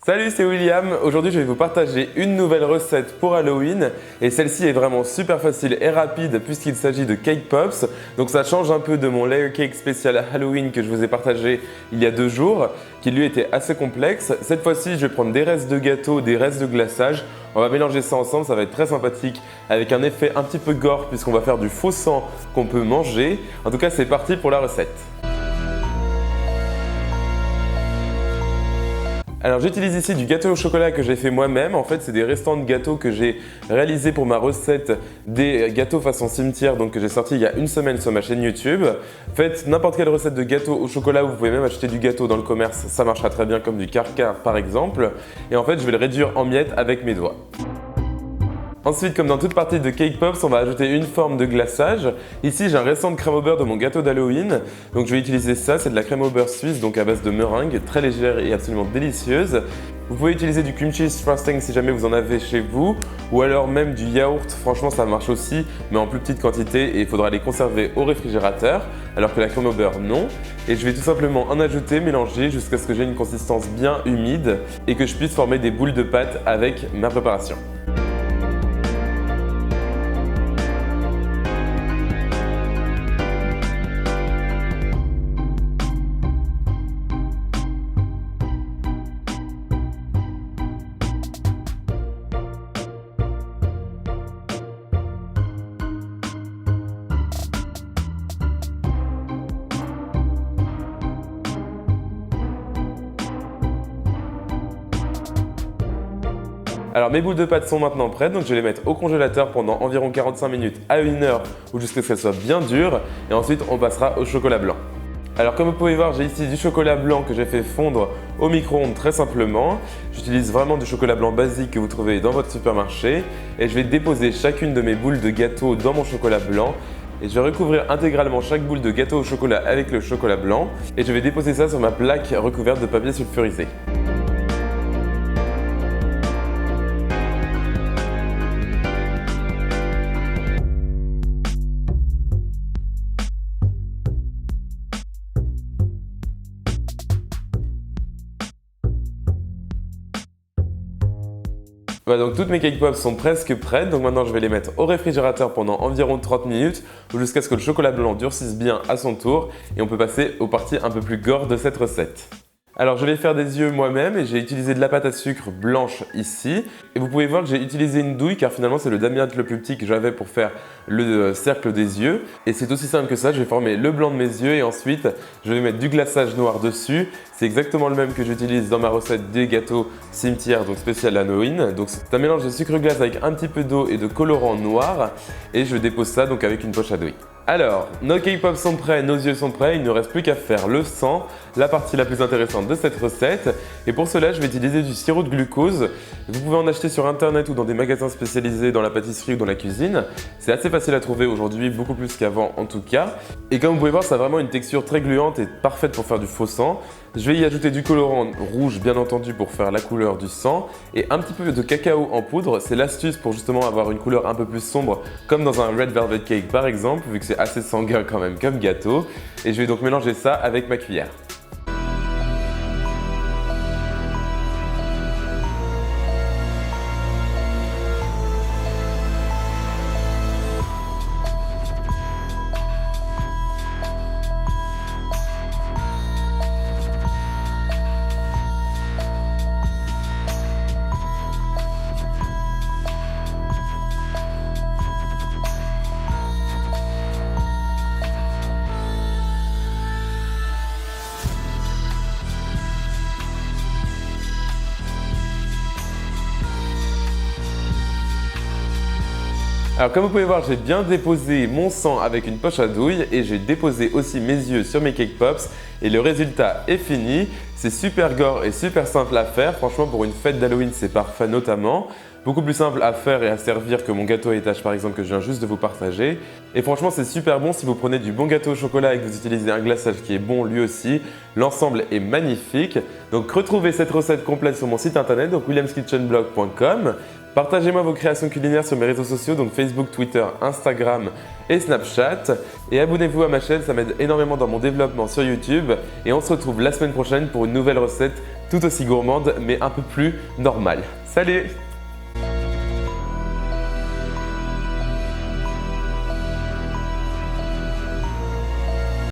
Salut, c'est William. Aujourd'hui, je vais vous partager une nouvelle recette pour Halloween et celle-ci est vraiment super facile et rapide puisqu'il s'agit de cake pops. Donc ça change un peu de mon layer cake spécial Halloween que je vous ai partagé il y a 2 jours qui lui était assez complexe. Cette fois-ci, je vais prendre des restes de gâteau, des restes de glaçage. On va mélanger ça ensemble, ça va être très sympathique avec un effet un petit peu gore puisqu'on va faire du faux sang qu'on peut manger. En tout cas, c'est parti pour la recette. Alors j'utilise ici du gâteau au chocolat que j'ai fait moi-même. En fait, c'est des restants de gâteaux que j'ai réalisés pour ma recette des gâteaux façon cimetière, donc que j'ai sorti il y a 1 semaine sur ma chaîne YouTube. Faites n'importe quelle recette de gâteau au chocolat, vous pouvez même acheter du gâteau dans le commerce, ça marchera très bien comme du Carcar par exemple. Et en fait, je vais le réduire en miettes avec mes doigts. Ensuite, comme dans toute partie de cake pops, on va ajouter une forme de glaçage. Ici, j'ai un restant de crème au beurre de mon gâteau d'Halloween. Donc je vais utiliser ça, c'est de la crème au beurre suisse, donc à base de meringue, très légère et absolument délicieuse. Vous pouvez utiliser du cream cheese frosting si jamais vous en avez chez vous, ou alors même du yaourt, franchement ça marche aussi, mais en plus petite quantité et il faudra les conserver au réfrigérateur, alors que la crème au beurre non. Et je vais tout simplement en ajouter, mélanger jusqu'à ce que j'ai une consistance bien humide et que je puisse former des boules de pâte avec ma préparation. Alors mes boules de pâte sont maintenant prêtes, donc je vais les mettre au congélateur pendant environ 45 minutes à 1 heure ou jusqu'à ce qu'elles soient bien dures et ensuite on passera au chocolat blanc. Alors comme vous pouvez voir, j'ai ici du chocolat blanc que j'ai fait fondre au micro-ondes très simplement. J'utilise vraiment du chocolat blanc basique que vous trouvez dans votre supermarché et je vais déposer chacune de mes boules de gâteau dans mon chocolat blanc. Et je vais recouvrir intégralement chaque boule de gâteau au chocolat avec le chocolat blanc et je vais déposer ça sur ma plaque recouverte de papier sulfurisé. Voilà, donc toutes mes cake pops sont presque prêtes, donc maintenant je vais les mettre au réfrigérateur pendant environ 30 minutes jusqu'à ce que le chocolat blanc durcisse bien à son tour et on peut passer aux parties un peu plus gore de cette recette. Alors je vais faire des yeux moi-même et j'ai utilisé de la pâte à sucre blanche ici. Et vous pouvez voir que j'ai utilisé une douille car finalement c'est le damiette le plus petit que j'avais pour faire le cercle des yeux. Et c'est aussi simple que ça, je vais former le blanc de mes yeux et ensuite je vais mettre du glaçage noir dessus. C'est exactement le même que j'utilise dans ma recette des gâteaux cimetière, donc spécial Halloween. Donc c'est un mélange de sucre glace avec un petit peu d'eau et de colorant noir. Et je dépose ça donc avec une poche à douille. Alors, nos cake pops sont prêts, nos yeux sont prêts, il ne reste plus qu'à faire le sang, la partie la plus intéressante de cette recette. Et pour cela, je vais utiliser du sirop de glucose. Vous pouvez en acheter sur internet ou dans des magasins spécialisés dans la pâtisserie ou dans la cuisine. C'est assez facile à trouver aujourd'hui, beaucoup plus qu'avant en tout cas. Et comme vous pouvez voir, ça a vraiment une texture très gluante et parfaite pour faire du faux sang. Je vais y ajouter du colorant rouge bien entendu pour faire la couleur du sang et un petit peu de cacao en poudre. C'est l'astuce pour justement avoir une couleur un peu plus sombre comme dans un red velvet cake par exemple, vu que c'est assez sanguin quand même comme gâteau. Et je vais donc mélanger ça avec ma cuillère. Alors comme vous pouvez voir, j'ai bien déposé mon sang avec une poche à douille et j'ai déposé aussi mes yeux sur mes cake pops et le résultat est fini. C'est super gore et super simple à faire, franchement pour une fête d'Halloween c'est parfait notamment. Beaucoup plus simple à faire et à servir que mon gâteau à étage par exemple que je viens juste de vous partager. Et franchement c'est super bon si vous prenez du bon gâteau au chocolat et que vous utilisez un glaçage qui est bon lui aussi. L'ensemble est magnifique. Donc retrouvez cette recette complète sur mon site internet, donc williamskitchenblog.com. Partagez-moi vos créations culinaires sur mes réseaux sociaux, donc Facebook, Twitter, Instagram et Snapchat. Et abonnez-vous à ma chaîne, ça m'aide énormément dans mon développement sur YouTube. Et on se retrouve la semaine prochaine pour une nouvelle recette tout aussi gourmande mais un peu plus normale. Salut!